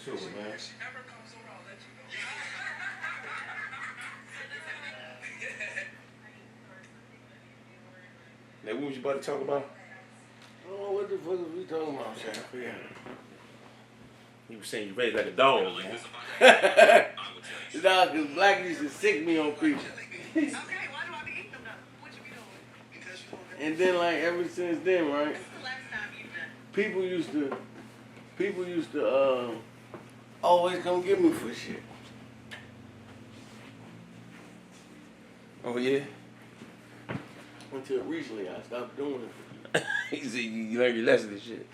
too, man. Now, what was you about to talk about? Oh, what the fuck was we talking about, Sam? Yeah. You were saying you raised like a dog, man. Nah, cause Black used to sick me on people. Okay, why do I be eating them though? What you be doing? And then like ever since then, right? When's the last time you've done? People used to always come get me for shit. Oh, yeah? Until recently I stopped doing it. You said you learned your lesson and shit.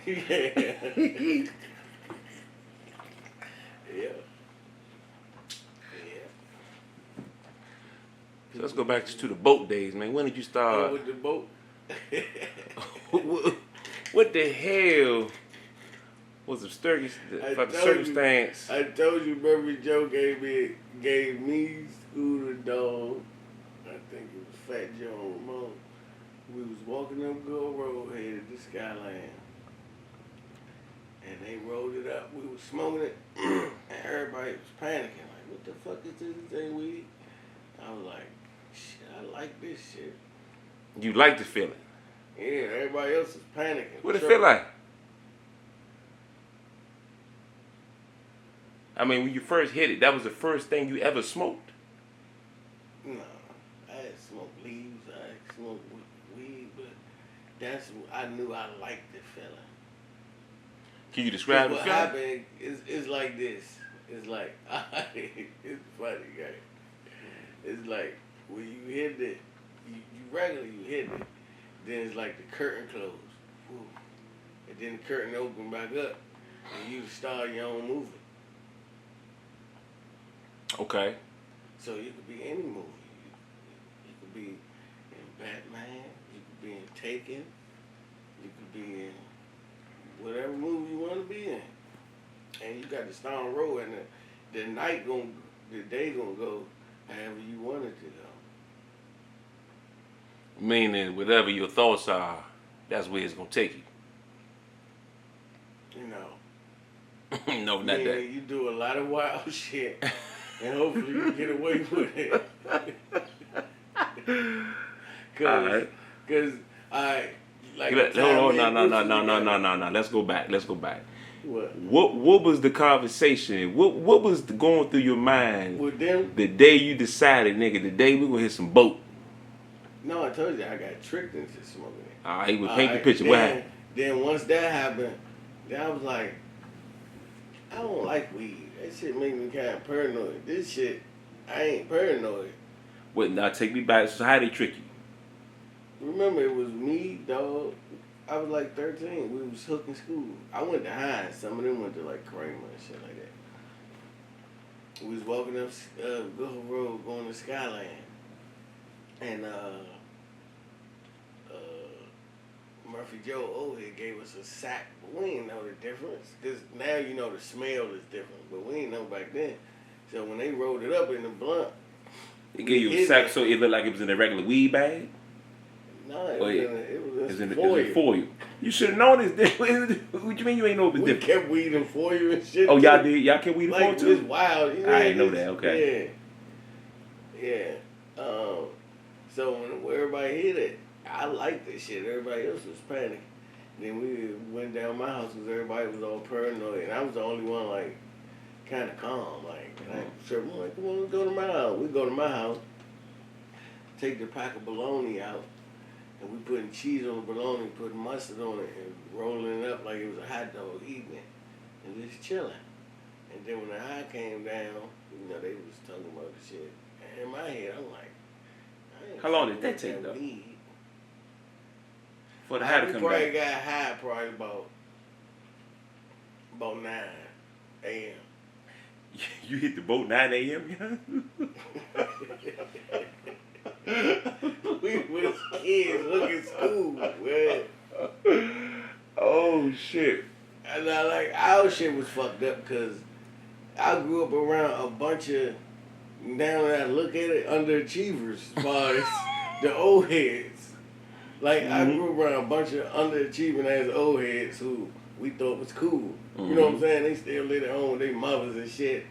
Yeah. Yeah. So let's go back to the boat days, man. When did you start? With the boat. What the hell was the circumstance? I told you, Burberry Joe gave me Scooter Dog. I think it was Fat Joe and Ramon. We was walking up Gold Road headed to Skyline. And they rolled it up. We was smoking it. And everybody was panicking. Like, what the fuck is this thing weed? I was like, shit, I like this shit. You like the feeling? Yeah, everybody else is panicking. What it feel like? I mean, when you first hit it, that was the first thing you ever smoked? No. I had smoked leaves. I had smoked weed. But I knew I liked the feeling. Can you describe the what feeling? happened is like this. It's like, it's funny, guys. It's like, when you hit it, you regularly hit it, then it's like the curtain closed. Woo. And then the curtain open back up, and you start your own movie. Okay. So you could be any movie. You could be in Batman, you could be in Taken, you could be in whatever movie you want to be in. And you got the Stone Road, and the day gonna go however you want it to go. Meaning, whatever your thoughts are, that's where it's gonna take you. You know. No, not that. You do a lot of wild shit, and hopefully you get away with it. Cause like hold on, no. Let's go back. What was the conversation? What was going through your mind with them? The day you decided, nigga, the day we gonna hit some boat? No, I told you I got tricked into smoking it. All right, well, paint the picture. What happened? Then once that happened, then I was like, I don't like weed. That shit make me kind of paranoid. This shit, I ain't paranoid. Wait, now take me back. So how they trick you? Remember, it was me, dog. I was like 13. We was hooking school. I went to Hines. Some of them went to like Kramer and shit like that. We was walking up Gulf Road going to Skyline. And Murphy Joe Oldhead gave us a sack, but we didn't know the difference. Cause now you know the smell is different, but we didn't know back then. So when they rolled it up in the blunt, they gave you a sack so it looked like it was in a regular weed bag. No, it was in foil. You should have known this. What you mean you ain't know it was different? We kept weed in foil and shit. Oh, y'all did? Y'all kept weed in foil too? It's wild. You know, I didn't know that. Okay. Yeah. So when everybody hit it, I liked this shit. Everybody else was panicking. Then we went down my house because everybody was all paranoid, and I was the only one like kind of calm. Like, and I'm like, come on, let's go to my house. We go to my house, take the pack of bologna out, and we putting cheese on the bologna, putting mustard on it, and rolling it up like it was a hot dog, eating it, and just chilling. And then when the high came down, you know, they was talking about the shit. And in my head, I'm like, how long did that take, though? For the high to come probably back? Got high probably about 9 a.m. You hit the boat 9 a.m., We was kids looking school, man. Oh, shit. And our shit was fucked up because I grew up around a bunch of, now that I look at it, underachievers as far as the old heads. Like, I grew up around a bunch of underachieving ass old heads who we thought was cool. You know what I'm saying? They still live at home with their mothers and shit,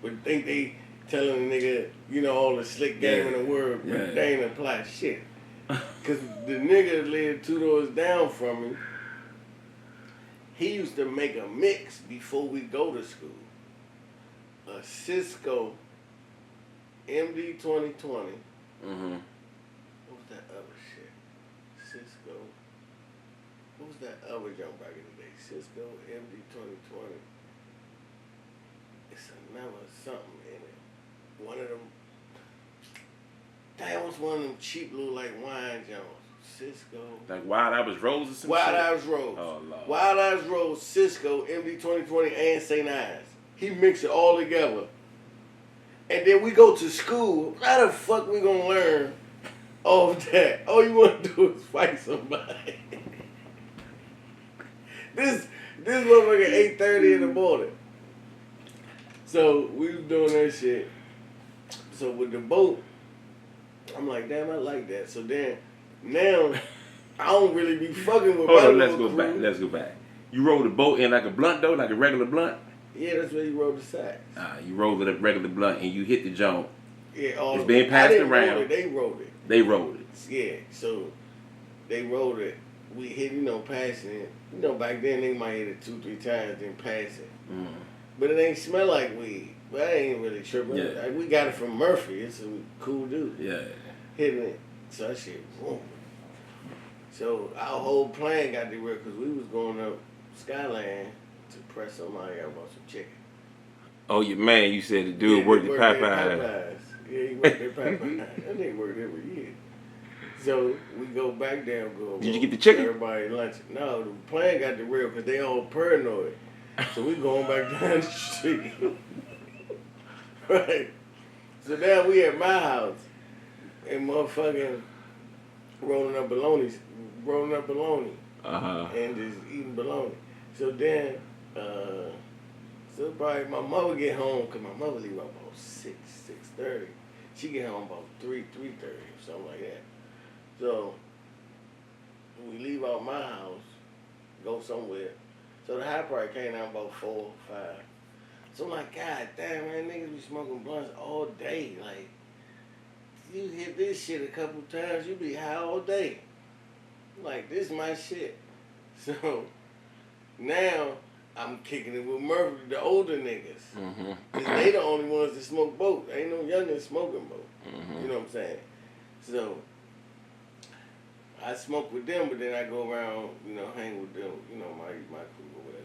but think they telling a nigga, you know, all the slick game in the world, but they ain't apply shit. Cause the nigga that lived 2 doors down from me, he used to make a mix before we go to school. A Cisco MD 2020. Mm-hmm. What was that other shit? Cisco. What was that other jump back in the day? Cisco MD 2020. It's another something in it. One of them. That was one of them cheap little like wine Jones. Cisco. Like Wild Iris Rose or some Wild shit? Iris Rose. Oh, Lord. Wild Iris Rose, Cisco, MD 2020, and St. Ives. He mixed it all together. And then we go to school. How the fuck we gonna learn all of that? All you wanna do is fight somebody. This motherfucker 8:30 in the morning. So we was doing that shit. So with the boat, I'm like, damn, I like that. So then, now, I don't really be fucking with. Hold on, let's go back. You roll the boat in like a blunt though, like a regular blunt? Yeah, that's where you roll the sacks. You roll it up regular blunt and you hit the joint. Yeah, it's being passed around. Roll it, they rolled it. They rolled it. Yeah, so they rolled it. We hit, passing it. Back then they might hit it 2-3 times, then pass it. Mm. But it ain't smell like weed. But I ain't really tripping. Yeah. Like, we got it from Murphy. It's a cool dude. Yeah. Hitting it. So that shit, boom. So our whole plan got derailed because we was going up Skyline to press somebody out about some chicken. Oh, your man, you said the dude worked at Popeyes. Yeah, he worked at Popeyes. That nigga worked every year. So we go back down. Did you get the chicken? Everybody lunch. No, the plan got derailed because they all paranoid. So we going back down the street. Right. So now we at my house and motherfucking rolling up bologna and just eating bologna. So then, so probably my mother get home because my mother leave about 6:30. She get home about 3:30 or something like that. So we leave out my house, go somewhere. So the high probably came out about 4 or 5. So I'm like, God damn, man, niggas be smoking blunts all day. Like, you hit this shit a couple times, you be high all day. I'm like, this is my shit. So now I'm kicking it with Murphy, the older niggas. Mm-hmm. Cause they the only ones that smoke both. Ain't no youngins smoking both. Mm-hmm. You know what I'm saying? So I smoke with them, but then I go around, hang with them, my crew or whatever.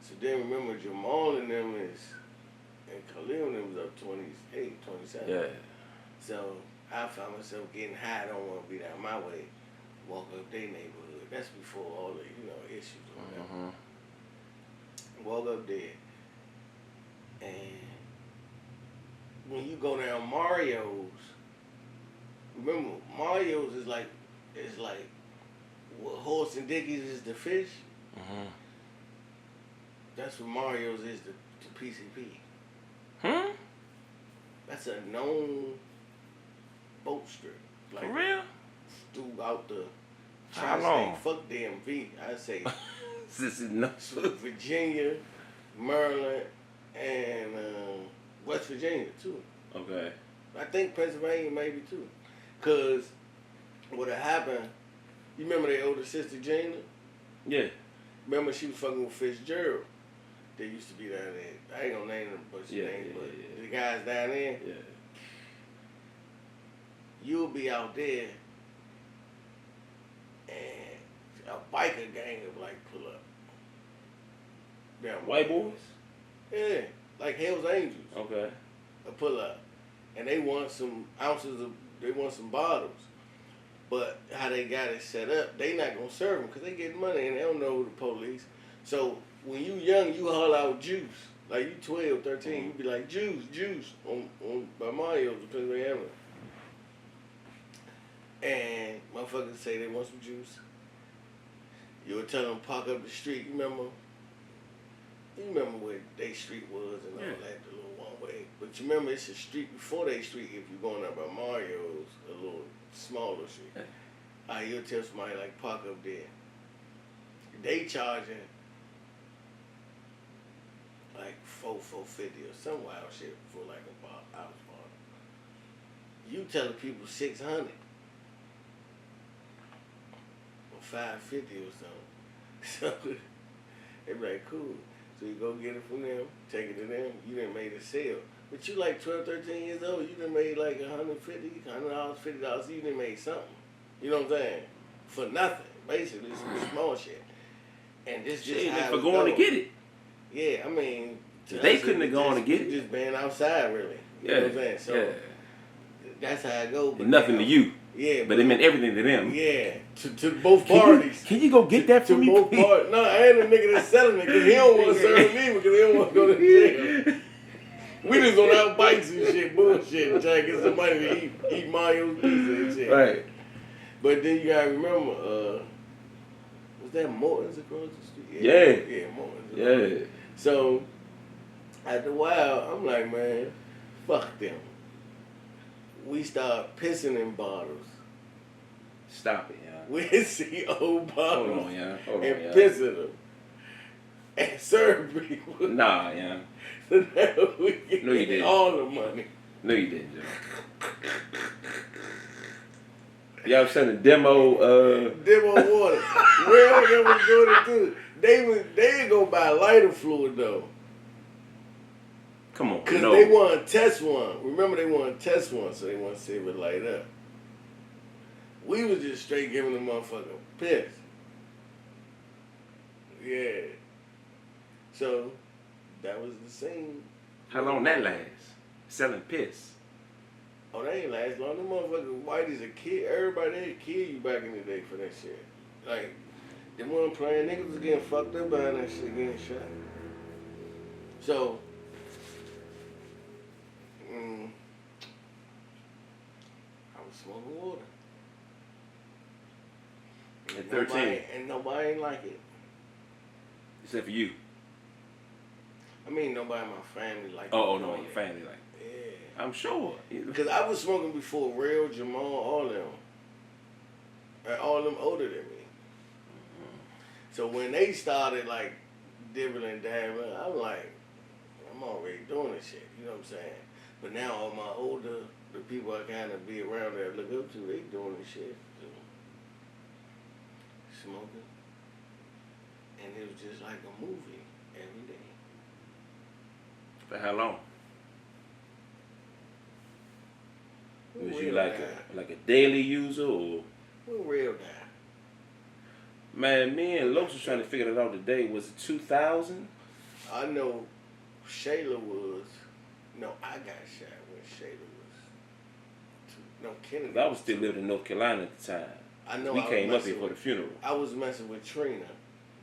So then remember Jamal and them and Khalil and them was up 28, 27. Yeah. So I found myself getting high. I don't want to be down my way. Walk up their neighborhood. That's before all the, issues or whatever. Mm-hmm. Walk up there. And when you go down Mario's, remember Mario's is like what Horse and Dickies is the fish. Mm-hmm. That's what Mario's is the PCP. Hmm? That's a known boat strip. Like, for real? Throughout the How long? Fuck DMV. I say This is nuts. Virginia, Maryland, and West Virginia too. Okay. I think Pennsylvania maybe too. Cause what had happened, you remember their older sister Gina? Yeah. Remember she was fucking with Fitzgerald. They used to be down there. I ain't gonna name them, but the guys down there. Yeah. You'll be out there, and a biker gang of pull up. Damn, White boys? Yeah, like Hell's Angels. Okay. A pull up, and they want some ounces of. They want some bottles. But how they got it set up, they not gonna serve them because they get money and they don't know the police. So when you young, you haul out juice. Like you 12, 13, you be like juice on by Mario's in Pennsylvania Avenue. And motherfuckers say they want some juice. You would tell them park up the street. You remember where they street was and all that, the little one way. But you remember it's a street before they street if you're going up by Mario's, a little smaller street. You'll tell somebody park up there. They charging like 450 or some wild shit for like a house party. You telling people 600 or 550 or something. So they be like, cool. So you go get it from them, take it to them. You done made a sale. But you like 12, 13 years old. You done made like $150, $100, $50. You done made something. You know what I'm saying? For nothing. Basically, some small shit. And this just how for going to get it. Yeah, I mean, they couldn't have gone to get it. Just being outside, really. You know what I'm saying? So that's how it goes. But nothing to you. Yeah, but it meant everything to them. Yeah, to both parties. Can you go get that for me? To both parties. No, I ain't a nigga that's selling it because he don't want to serve me because he don't want to go to jail. We just on our bikes and shit, bullshit, and trying to get some money to eat Mario's pizza and shit. Right. But then you gotta remember, was that Morton's across the street? Yeah, Morton's. Yeah. So after a while, I'm like, man, fuck them. We start pissing in bottles. Stop it, yeah. We see old bottles. Hold on, yeah. And pissing them. And serve people. Nah, yeah. So now we get all the money. No, you didn't, Joe. Y'all sending demo water. Real them was doing it too. They go buy lighter fluid though. Come on. Because they want to test one. Remember they want to test one, so they want to see if it light up. We was just straight giving the motherfucker piss. Yeah. So that was the scene. How long that last? Selling piss. Oh, that ain't last long. Them motherfuckers whitey's a kid. Everybody they kill you back in the day for that shit. Like, they weren't playing. Niggas was getting fucked up behind that shit, getting shot. So, I was smoking water. At 13. And nobody ain't like it. Except for you. I mean, nobody in my family like it. Oh, no, your family like it. Yeah. I'm sure. Because I was smoking before Real, Jamal, all them. And all them older than me. So when they started like dibbling and dabbling, I'm like, I'm already doing this shit. You know what I'm saying? But now all my older, the people I kind of be around that I look up to, they doing this shit. Too. Smoking. And it was just like a movie every day. For how long? Was you like a daily user or? When Real died. Man, me and Los was trying to figure it out today. Was it 2000? I know Shayla was. No, I got shot when Shayla was. No, Kenneth. I was still living in North Carolina at the time. I know. We came up here for the funeral. I was messing with Trina,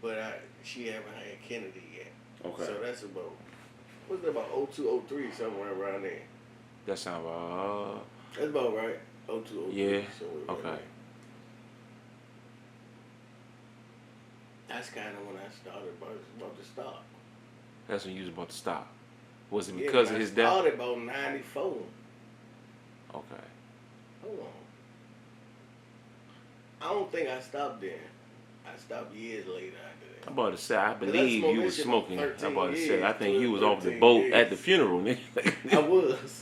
but she haven't had Kennedy yet. Okay. So that's about, what's that, about 02, 03, somewhere around there. That sounds about. That's about right. 02, 03. Yeah. Okay. Right. That's kind of when I started about to stop. That's when you was about to stop. Was it because of his death? I started about 94. Okay. Hold on. I don't think I stopped then. I stopped years later after that. I'm about to say, I believe you was smoking. I'm about to say, I think you was off the boat at the funeral, nigga. I was.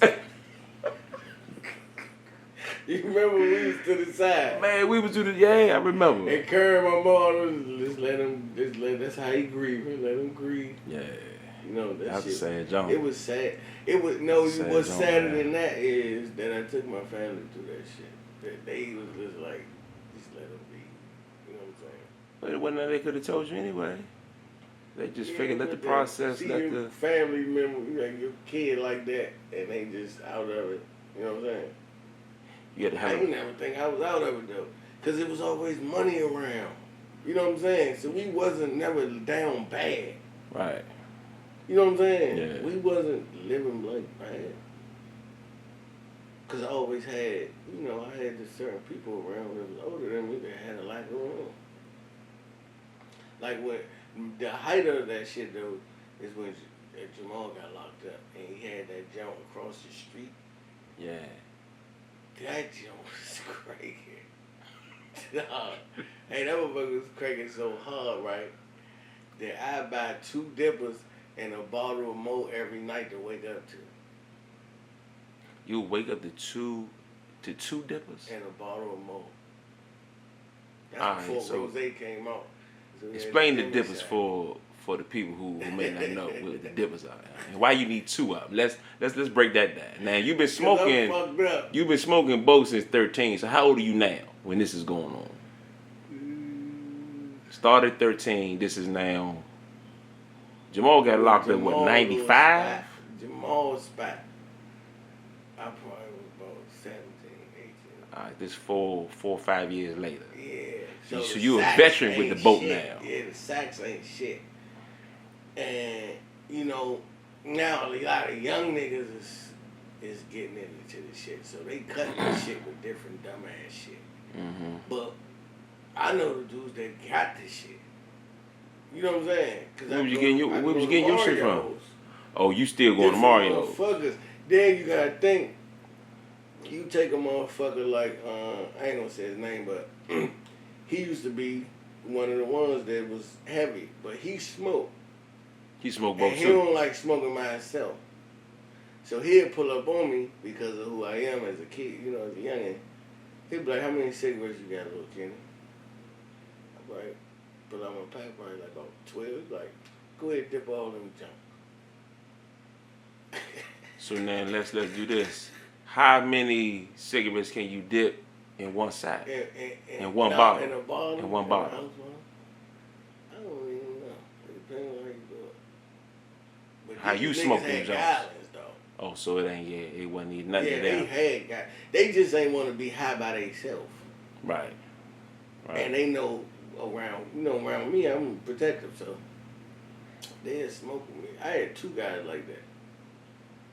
You remember when we was to the side? Man, we was to the, I remember. And Curry, my mom, that's how he grieved. Let him grieve. Yeah. You know, that shit. Sad, John. It was sad. What's sadder than that is that I took my family through that shit. That they was just like, just let him be. You know what I'm saying? But it wasn't that they could have told you anyway. They just figured, let the process, let your the family member, like your kid like that, and they just out of it. You know what I'm saying? You had to have I ain't never think I was out of it though, cause it was always money around. You know what I'm saying? So we wasn't never down bad. Right. You know what I'm saying? Yeah. We wasn't living like bad. Cause I always had, I had this certain people around that was older than me that had a lot going on. Like when the height of that shit though is when Jamal got locked up and he had that jump across the street. Yeah. That jump was cracking. Hey, that motherfucker was cracking so hard, right? That I buy 2 dippers and a bottle of Mo every night to wake up to. You wake up to two dippers? And a bottle of Mo. That's All right, before so Rosé came out. So explain the dippers for the people who may not know what the dippers are, and why you need two of them. Let's break that down. Now you've been smoking. You've been smoking both since 13. So how old are you now when this is going on? Started 13. This is now. Jamal got locked up what 95. Jamal was back. I probably was about 17, 18. All right, this 4 or 5 years later. Yeah. So you a veteran with the boat now. Yeah, the sacks ain't shit. And you know, now a lot of young niggas is getting into this shit, so they cut this shit with different dumbass shit. Mm-hmm. But I know the dudes that got this shit. You know what I'm saying? Where was you getting your shit from? Oh, you still going to Mario? Motherfuckers. Then you gotta think. You take a motherfucker like I ain't gonna say his name, but he used to be one of the ones that was heavy, but he smoked. He smoked both and he too. don't like smoking by himself. So he'd pull up on me because of who I am as a kid, you know, as a youngin'. He'd be like, "How many cigarettes you got, little Kenny?" I'm like, pull out my pack, probably like about 12. He'd be like, "Go ahead, dip all them junk." So now let's do this. How many cigarettes can you dip in one sack? In one bottle? In a bottle? In one bottle. I don't even know. It depends on how you do it. But How you smoke them joints? Gallons, though. Oh, so it ain't, it wasn't even nothing yeah, of them. they had guys. They just ain't want to be high by themselves. Right. And they know around me, I'm protective, so they had smoking me. I had 2 guys like that.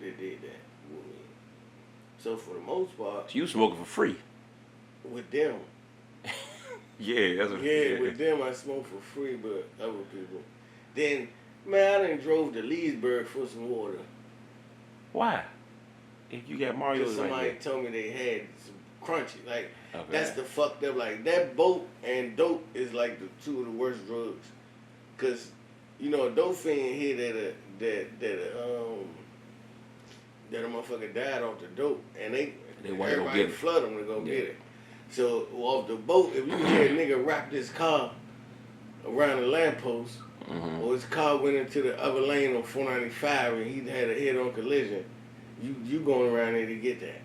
They did that with me. So for the most part, So you smoking for free? with them, Yeah, that's what. with them I smoke for free, but other people. Then, man, I done drove to Leesburg for some water. Why? If you got Mario's Because right somebody there. told me they had some crunchy. Like, Okay. that's the fucked up. Like, that boat and dope is like the 2 of the worst drugs. Because, you know, a dope fiend here that a motherfucker died off the dope. And They want to go everybody get it. flood them to go get it. So, off the boat, if you hear a nigga wrap this car around the lamppost, Mm-hmm. or his car went into the other lane on 495 and he had a head-on collision, you going around there to get that.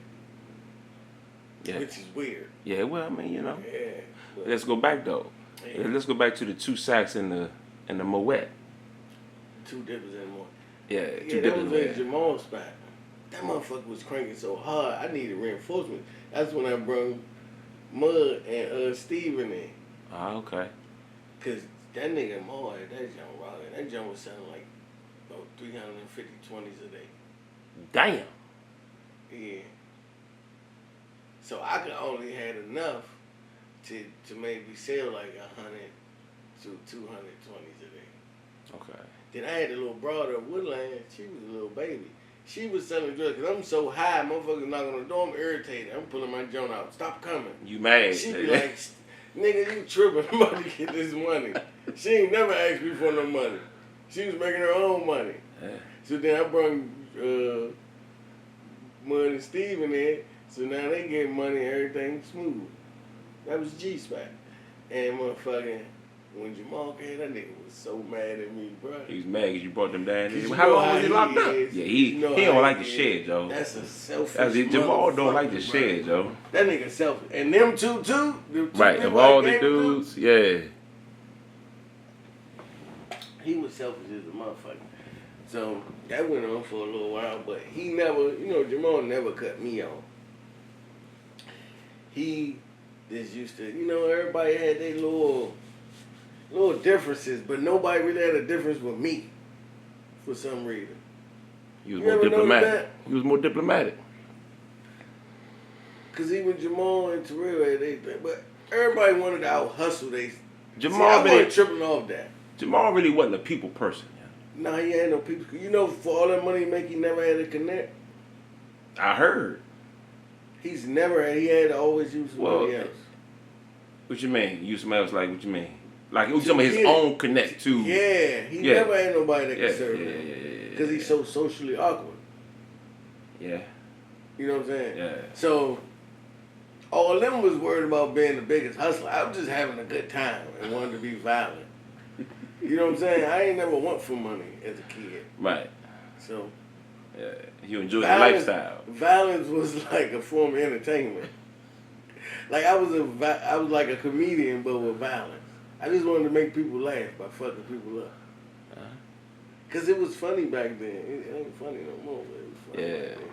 Yeah. Which is weird. Yeah, well, I mean, you know. Yeah. But, Let's go back though. yeah. Let's go back to the 2 sacks in the Moet. 2 dippers and more. Yeah, Yeah, 2 that dippers. was in Yeah. Jamal's spot. That motherfucker was cranking so hard, I needed reinforcement. That's when I brought Mud and Steven in. Ah, okay. Because that nigga Mo had that junk rocking. That junk was selling like about 350 20s a day. Damn. Yeah. So I could only had enough to maybe sell like 100 to 200 20s a day. Okay. Then I had a little broad of Woodland. She was a little baby. She was selling drugs because I'm so high, motherfuckers knocking on the door. I'm irritated. I'm pulling my joint out. Stop coming. You mad? She be like, nigga, you tripping. I'm about to get this money. She ain't never asked me for no money. She was making her own money. Yeah. So then I brought Mud and Steve in there. So now they get money and everything smooth. That was G-Spot. And motherfucking, when Jamal came, that nigga was so mad at me, bro. He was mad because you brought them down. You How know long was he locked up? is. Yeah, You know he how don't like the is. shed, Joe. That's a selfish Jamal don't like the motherfucker, shed, bro. Joe. That nigga selfish. And them two. Right, of all the dudes, yeah. He was selfish as a motherfucker. So that went on for a little while, but he never, Jamal never cut me off. He just used to, everybody had their little differences, but nobody really had a difference with me for some reason. He was You more ever noticed diplomatic. that? He was more diplomatic. Cause even Jamal and Terrell had they, but everybody wanted to out hustle they. Jamal I really, wasn't tripping off that. Jamal really wasn't a people person. Nah, he had no people. For all that money he make, he never had to connect. I heard. He's never had. He had to always use somebody else. What you mean? Use somebody else like what you mean? Like it was talking about his own connect to. Yeah, he never had nobody that could serve him. Yeah. Because he's so socially awkward. Yeah. You know what I'm saying? Yeah. So, all of them was worried about being the biggest hustler. I was just having a good time and wanted to be violent. You know what I'm saying? I ain't never want for money as a kid. Right. So, yeah, you enjoy the lifestyle. Violence was like a form of entertainment. Like I was like a comedian, but with violence. I just wanted to make people laugh by fucking people up. Cause it was funny back then. It ain't funny no more, but it was funny back then.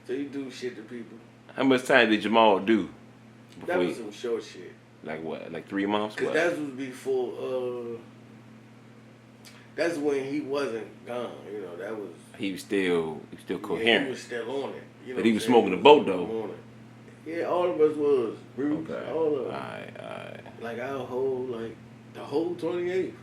So you do shit to people. How much time did Jamal do? That was some short shit. Like what? Like 3 months? Cause that was before. That's when he wasn't gone. You know, that was. He was still coherent. Yeah, he was still on it. You know, but he was smoking the boat though. Yeah, all of us was. Bruce, okay. all of us. Alright. Like our whole, the whole 28th.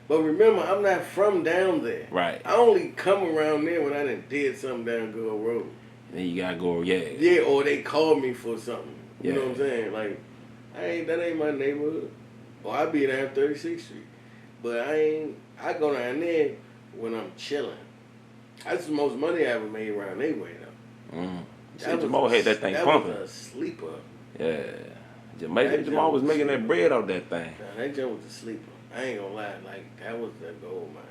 But remember, I'm not from down there. Right. I only come around there when I done did something down Good Road. Then you gotta go, yeah. Yeah, or they called me for something. You Yeah. know what I'm saying? Like, that ain't my neighborhood. Or I be down 36th Street. But I go down there when I'm chilling. That's the most money I ever made around that way, though. Jamal had that thing pumping. That was a sleeper. Yeah. Jamal was making that bread out that thing. Nah, that jump was a sleeper. I ain't gonna lie. Like, that was the gold mine.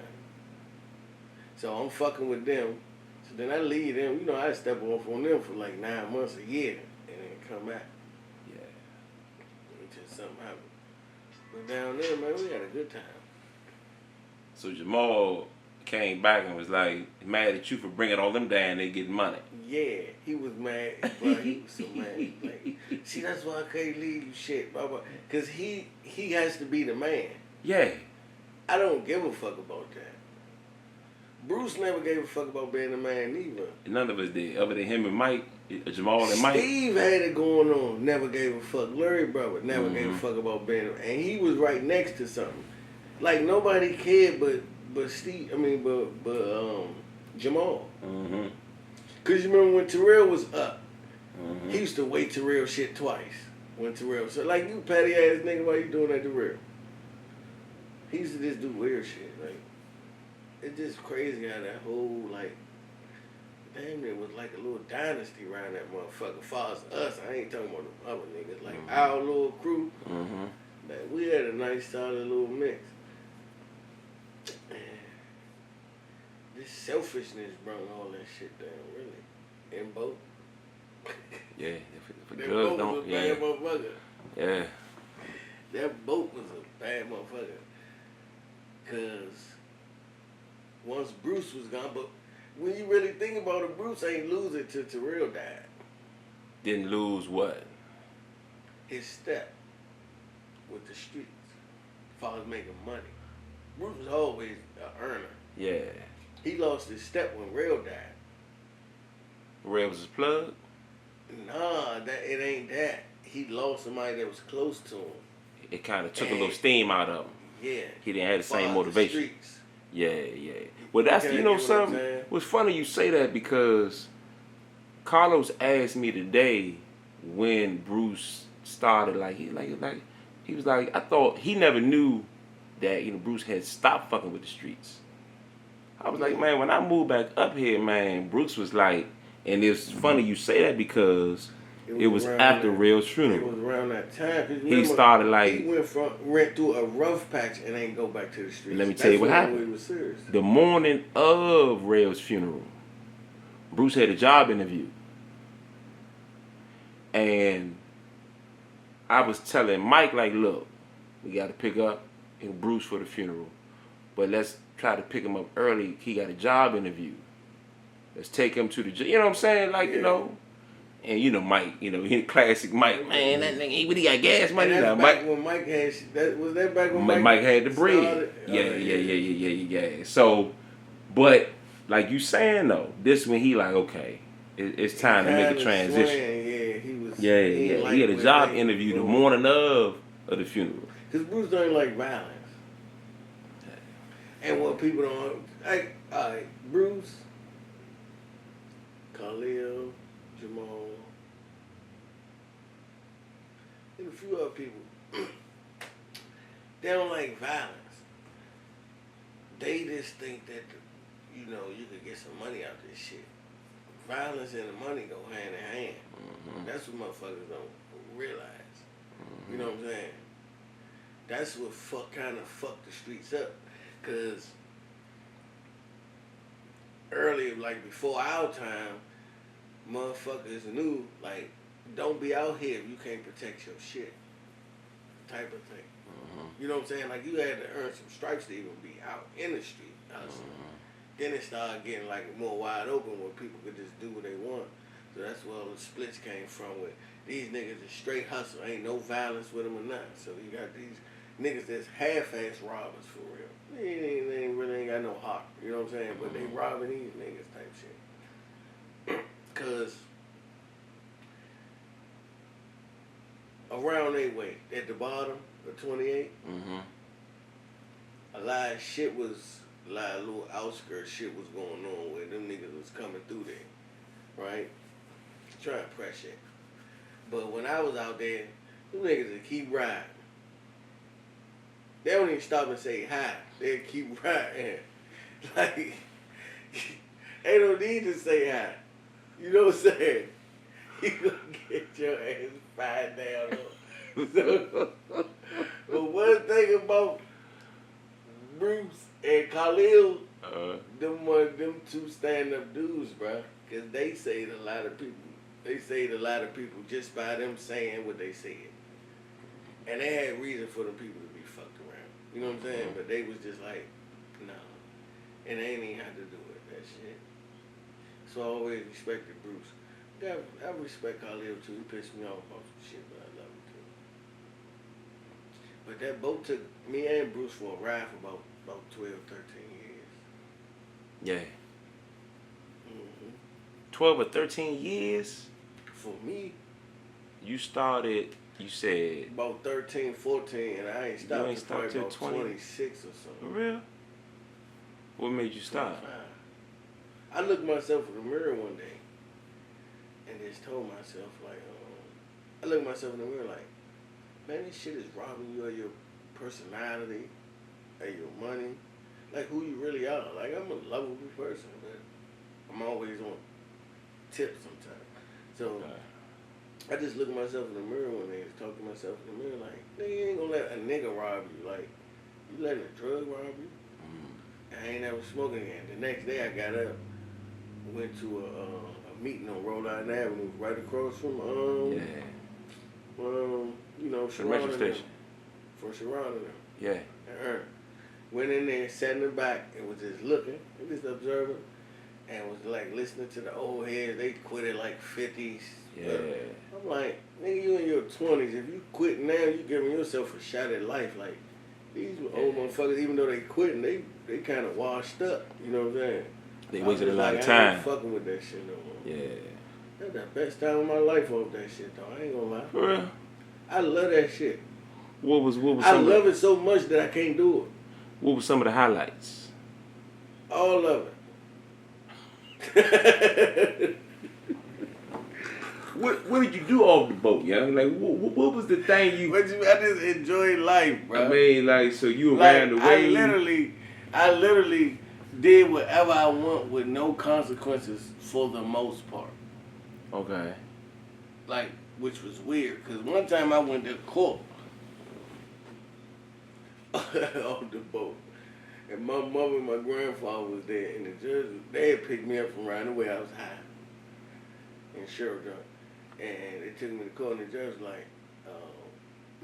So I'm fucking with them. So then I leave them. You know, I step off on them for like 9 months, a year. And then come back. Yeah. Until something happened. But down there, man, we had a good time. So Jamal came back and was like mad at you for bringing all them down there getting money. Yeah, he was mad, but he was so mad. Like, see, that's why I can't leave you shit, blah, blah. Because he has to be the man. Yeah. I don't give a fuck about that. Bruce never gave a fuck about being the man either. None of us did, other than him and Mike, Jamal and Mike. Steve had it going on, never gave a fuck. Larry brother never gave a fuck about being and he was right next to something. Like, nobody cared but Steve, Jamal. Mm-hmm. Because you remember when Terrell was up, he used to wait Terrell shit twice. When Terrell, so like, you petty ass nigga, why you doing that to Terrell? He used to just do weird shit. Like, it's just crazy how that whole, like, damn, it was like a little dynasty around that motherfucker. As far as us, I ain't talking about the other niggas. Like, our little crew, man, we had a nice, solid little mix. This selfishness brought all that shit down, really. And both. Yeah, if that girls boat don't, was a bad motherfucker. Yeah. That boat was a bad motherfucker. Cause once Bruce was gone, but when you really think about it, Bruce ain't lose it till Terrell died. Didn't lose what? His step with the streets. As far as making money. Bruce was always an earner. Yeah. He lost his step when Rail died. Rail was his plug? Nah, it ain't that. He lost somebody that was close to him. It kind of took a little steam out of him. Yeah. He didn't have the same motivation. The streets. Yeah. Well, that's, you know something? What's funny you say that because Carlos asked me today when Bruce started, he was like, I thought he never knew that, Bruce had stopped fucking with the streets. I was like, man, when I moved back up here, man, Bruce was like, and it's funny you say that because it was after Rail's funeral. It was around that time. He started he went through a rough patch and ain't go back to the streets. Let me tell you what happened. He was serious. The morning of Rail's funeral, Bruce had a job interview. And I was telling Mike, like, look, we got to pick up Bruce for the funeral. But let's try to pick him up early. He got a job interview. Let's take him to the job. You know what I'm saying? Like, And Mike, he classic Mike. Man, that nigga, he got gas money now. Back when Mike had, was that back when Mike had the bread? Yeah. So, but like you saying though, this when he like, okay, it's time to make a transition. He was. He had a job interview the morning of the funeral. Because Bruce don't like violence. And what people don't, Bruce, Khalil, Jamal, and a few other people They don't like violence. They just think that, you could get some money out this shit. Violence and the money go hand in hand. Mm-hmm. That's what motherfuckers don't realize. Mm-hmm. You know what I'm saying? That's what kind of fucked the streets up. Cause earlier, like before our time, motherfuckers knew, like, don't be out here if you can't protect your shit. Type of thing. Mm-hmm. You know what I'm saying? Like, you had to earn some stripes to even be out in the street. Then it started getting like more wide open where people could just do what they want. So that's where all the splits came from. With these niggas is straight hustle, ain't no violence with them or nothing. So you got these niggas that's half-ass robbers for real. They really ain't got no heart. You know what I'm saying? But they robbing these niggas type shit. Cause around their way at the bottom of 28, a lot of shit was. A lot of little outskirt shit was going on where them niggas was coming through there, right? Trying to press shit. But when I was out there, them niggas would keep riding. They don't even stop and say hi. They keep riding. Like, they don't need to say hi. You know what I'm saying? You gonna get your ass fired down. So, but one thing about Bruce and Khalil, them two stand-up dudes, bro. Because they saved a lot of people. They saved a lot of people just by them saying what they said. And they had reason for them people to be fucked around. You know what I'm saying? But they was just like, no. And they ain't even had to do it, that shit. So I always respected Bruce. I respect Khalil too. He pissed me off about some shit, but I love him too. But that boat took me and Bruce for a ride for about 12, 13 years. Yeah. 12 or 13 years? For me. You started, you said... About 13, 14, and I ain't stopped until about 26 or something. For real? What made you stop? 25. I looked myself in the mirror one day and just told myself, like, I looked myself in the mirror like, man, this shit is robbing you of your personality, of your money, like who you really are. Like, I'm a lovable person, but I'm always on tip sometimes. So I just look at myself in the mirror one day and talk to myself in the mirror like, nigga, you ain't gonna let a nigga rob you. Like, you letting a drug rob you? I ain't never smoking again. The next day I got up, went to a meeting on Rhode Island Avenue, right across from Metro Station. For Sharon and them. Yeah. And went in there, sat in the back, and was just looking, and just observing, and was like listening to the old heads. They quit at like 50s. Yeah. I'm like, nigga, you in your 20s. If you quit now, you giving yourself a shot at life. Like, these old motherfuckers, even though they quitting, they kind of washed up. You know what I'm saying? They wasted a lot of I time. ain't fucking with that shit no more. Yeah. That's the best time of my life off that shit, though. I ain't gonna lie. For real? I love that shit. What was I love it so much that I can't do it. What were some of the highlights? All of it. What did you do off the boat, young? Like, what was the thing you... I just enjoyed life, bro. I mean, like, so you ran the wave? I literally did whatever I want with no consequences for the most part. Okay. Like, which was weird, because one time I went to court on the boat. And my mother and my grandfather was there, and the judge, they had picked me up from right away. I was high in Sheridan. And they took me to court, and the judge was like,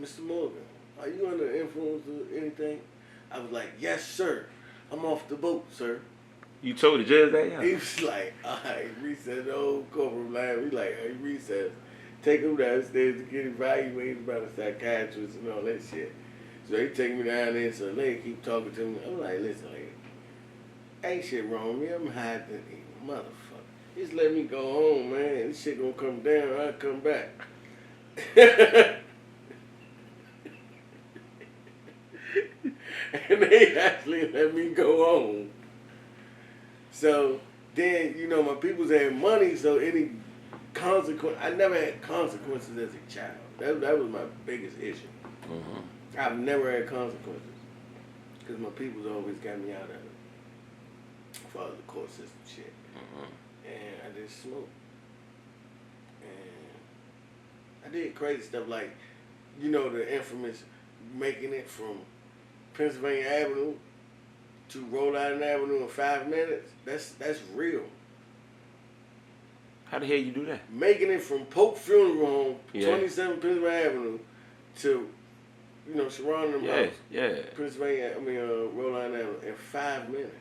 Mr. Morgan, are you under the influence of anything? I was like, yes, sir. I'm off the boat, sir. You told the judge that, yeah? He was like, all right, recess the whole courtroom line. We like, hey, recess. Take him downstairs to get evaluated by the psychiatrist and all that shit. So they take me down there, so they keep talking to me. I'm like, listen, lady, ain't shit wrong with me. I'm high than you, motherfucker. Just let me go home, man. This shit gonna come down, I'll come back. And they actually let me go home. So then, my peoples had money, so any consequence, I never had consequences as a child. That was my biggest issue. I've never had consequences. Because my people's always got me out of it. Follow the court system shit. And I just smoked. And I did crazy stuff like, you know, the infamous making it from Pennsylvania Avenue to Rhode Island Avenue in 5 minutes. That's real. How the hell you do that? Making it from Pope Funeral Home, Yeah. 27 Pennsylvania Avenue, to, you know, surrounding them houses. Yeah. Rhode Island Avenue in 5 minutes.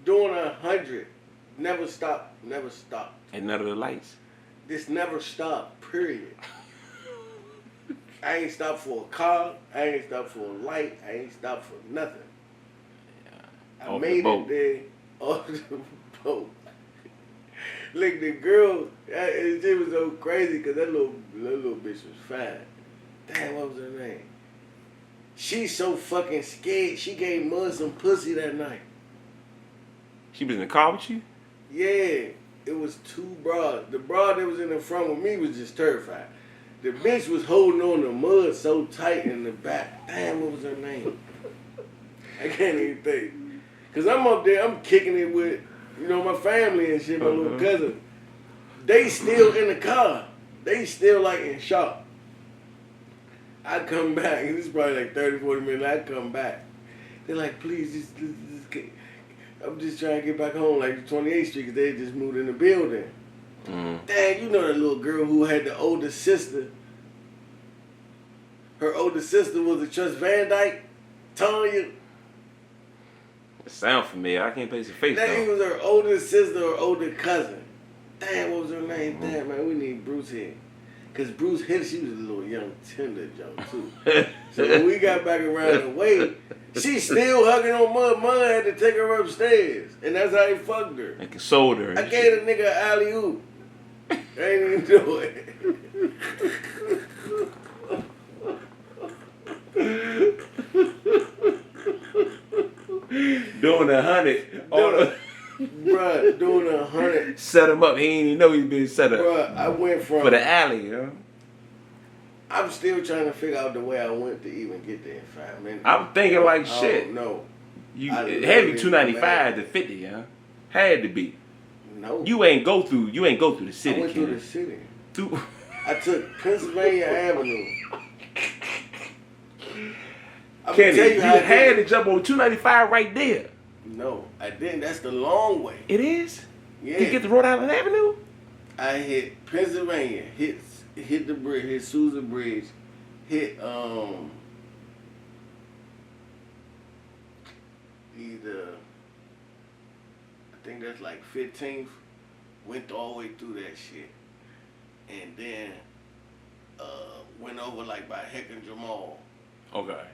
Doing 100, never stopped. And none of the lights. This never stopped, period. I ain't stopped for a car, I ain't stopped for a light, I ain't stopped for nothing. I Off made the boat. it there off the boat. Look, the girl, it was so crazy because that little bitch was fine. Damn, what was her name? She's so fucking scared. She gave Mud some pussy that night. She was in the car with you? Yeah, it was 2 bras. The bra that was in the front with me was just terrified. The bitch was holding on to Mud so tight in the back. Damn, what was her name? I can't even think. Because I'm up there, I'm kicking it with, you know, my family and shit, my little cousin. They still in the car. They still like in shock. I come back, and this is probably like 30, 40 minutes. I come back. They're like, please, just get. I'm just trying to get back home, like 28th Street, because they just moved in the building. Dad, you know that little girl who had the older sister. Her older sister was a Trust Van Dyke, Tanya. It sound familiar. I can't place a face That though. was her older sister or older cousin. Damn, what was her name? Damn, man, we need Bruce here. Because Bruce hit, she was a little young, tender junk, too. So when we got back around the way, she still hugging on Mud. Mud had to take her upstairs. And that's how he fucked her. And consoled her. I gave the nigga an alley-oop. I ain't even do it. Doing 100. Bruh, doing 100. Set him up. He ain't even know he been set up. Bruh, I went from... For the alley, you know? I'm still trying to figure out the way I went to even get there in 5 minutes. I'm thinking like shit. No. You it had to be 295 to 50, huh? Had to be. No. You ain't go through the city. I went Kenneth. through the city. Through I took Pennsylvania Avenue. Kenneth, you had to jump on 295 right there. No, I didn't. That's the long way. It is? Yeah. You get to Rhode Island Avenue? I hit Pennsylvania, hit the bridge, hit Susan Bridge, hit either I think that's like 15th. Went all the way through that shit, and then went over like by Heck and Jamal. Okay.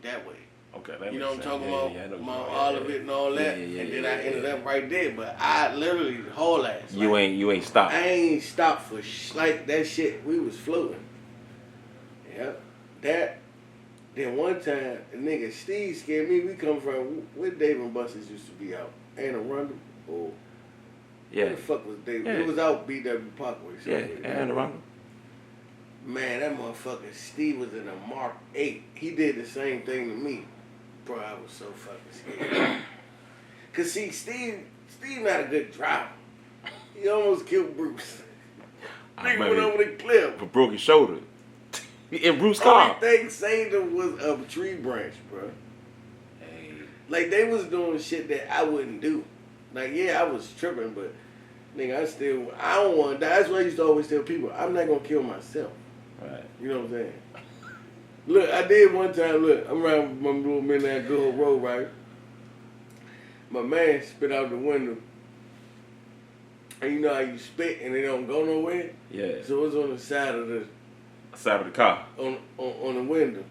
That way. Okay, that You know what I'm makes talking sense. about? Yeah, I know what Mount you're talking about. Olivet and all that. Yeah, And then I ended up right there. But I literally, the whole ass. You ain't stopped. I ain't stopped for like that shit. We was floating. Yep. That. Then one time, the nigga Steve scared me. We come from where Dave and Buster's used to be out. Anne Arundel. Or Yeah. where the fuck was Dave? Yeah. It was out BW Parkway. Yeah, Anne Arundel. Man, that motherfucker Steve was in a Mark 8. He did the same thing to me. Bro, I was so fucking scared. Cause see, Steve not a good driver. He almost killed Bruce. Nigga went over the cliff. A broken shoulder. In Bruce's car. Only thing saved him was a tree branch, bro. Hey. Like they was doing shit that I wouldn't do. Like yeah, I was tripping, but nigga, I don't want to die. That's why I used to always tell people, I'm not gonna kill myself. Right. You know what I'm saying? Look, I did one time, look, I'm around with my little midnight good road, right? My man spit out the window. And you know how you spit and it don't go nowhere? Yeah. So it's on the side of the car. on the window.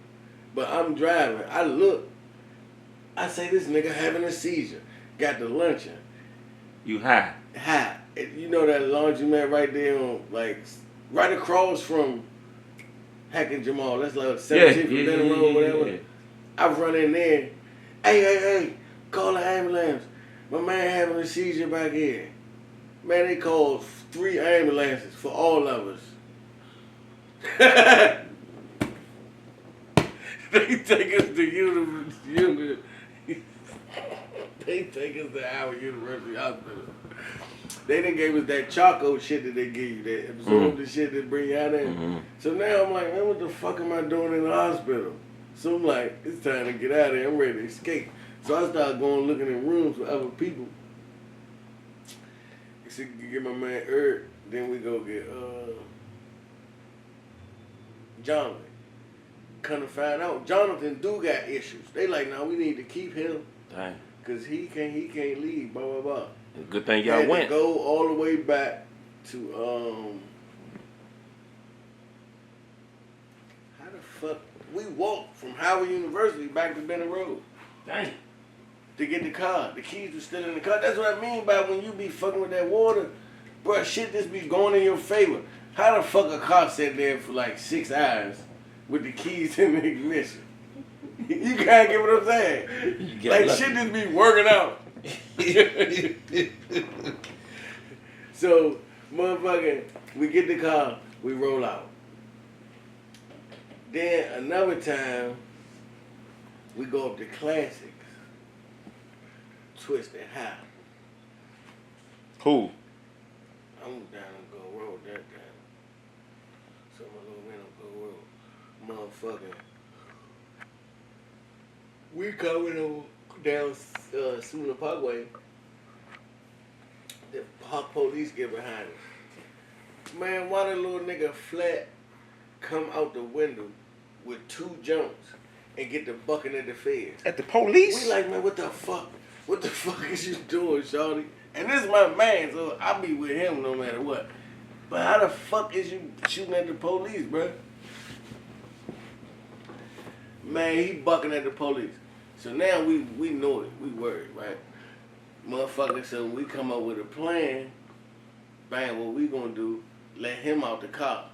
But I'm driving. I look. I say this nigga having a seizure. Got the luncheon. You high. High. You know that laundromat right there on like right across from Hack and Jamal. That's like 17th from Denham Road, whatever. Yeah. I run in there. Hey, call the ambulance. My man having a seizure back here. Man, they called 3 ambulances for all of us. They take us to They take us to our University Hospital. They done gave us that Choco shit that they give you, that absorb the shit that bring you out there. So now I'm like, man, what the fuck am I doing in the hospital? So I'm like, it's time to get out of here. I'm ready to escape. So I started going looking in rooms with other people. I said, get my man Eric. Then we go get Jonathan. Come to find out, Jonathan do got issues. They like, nah, we need to keep him. Dang. Cause he can't leave. Blah blah blah. Good thing y'all went. To go all the way back to how the fuck we walked from Howard University back to Benton Road. Dang. To get the car. The keys were still in the car. That's what I mean by when you be fucking with that water, bro, shit just be going in your favor. How the fuck a car sat there for like 6 hours with the keys in the ignition? You can't get what I'm saying. Like lucky. Shit just be working out. So, motherfucker, we get the car, we roll out. Then another time, we go up to Classics. Twisted High. Who? I'm down on Go Road that time. So my little man on Go Road. Motherfucker. We coming on down Sooner Parkway. The park police get behind us. Man, why the little nigga flat come out the window with 2 jumps and get the bucket at the feds? At the police? We like, man, what the fuck? What the fuck is you doing, shawty? And this is my man, so I be with him no matter what. But how the fuck is you shooting at the police, bruh? Man, he bucking at the police. So now we know it. We worried, right? Motherfucker, so we come up with a plan. Bang, what we gonna do, let him out the car.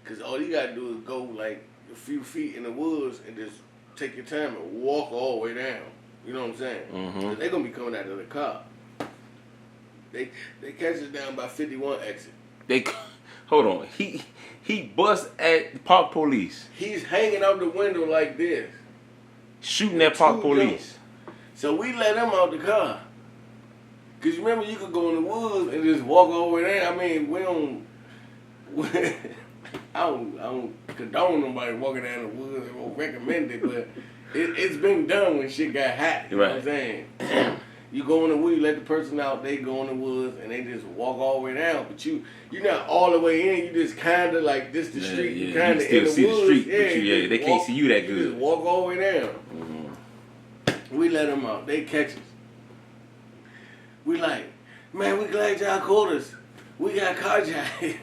Cause all you gotta do is go like a few feet in the woods and just take your time and walk all the way down. You know what I'm saying? Cause they gonna be coming out of the car. They catch us down by 51 exit. Hold on. He bust at the park police. He's hanging out the window like this. Shooting at park police. So we let him out the car. Cause you remember you could go in the woods and just walk over there. I mean, I don't condone nobody walking down the woods. I won't recommend it, but it's been done when shit got hot. You know what I'm saying? You go in the woods, you let the person out, they go in the woods, and they just walk all the way down. But you're not all the way in. You just kind of like this the street. You kind of in the see woods. The street, yeah, but they can't see you that good. You just walk all the way down. We let them out. They catch us. We like, man, we glad y'all called us. We got carjacked.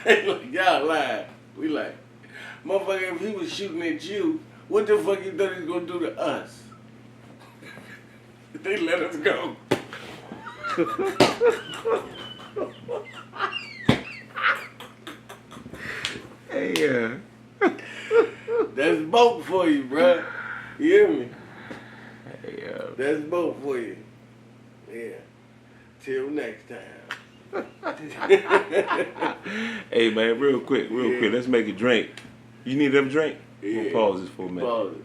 They like, y'all lying. We like, motherfucker, if he was shooting at you, what the fuck you thought he was gonna do to us? They let us go. Hey, that's boat for you, bruh. You hear me? Hey, that's boat for you. Yeah. Till next time. Hey, man, real quick. Let's make a drink. You need them drink? Yeah. We'll pause this for a minute. Pause it.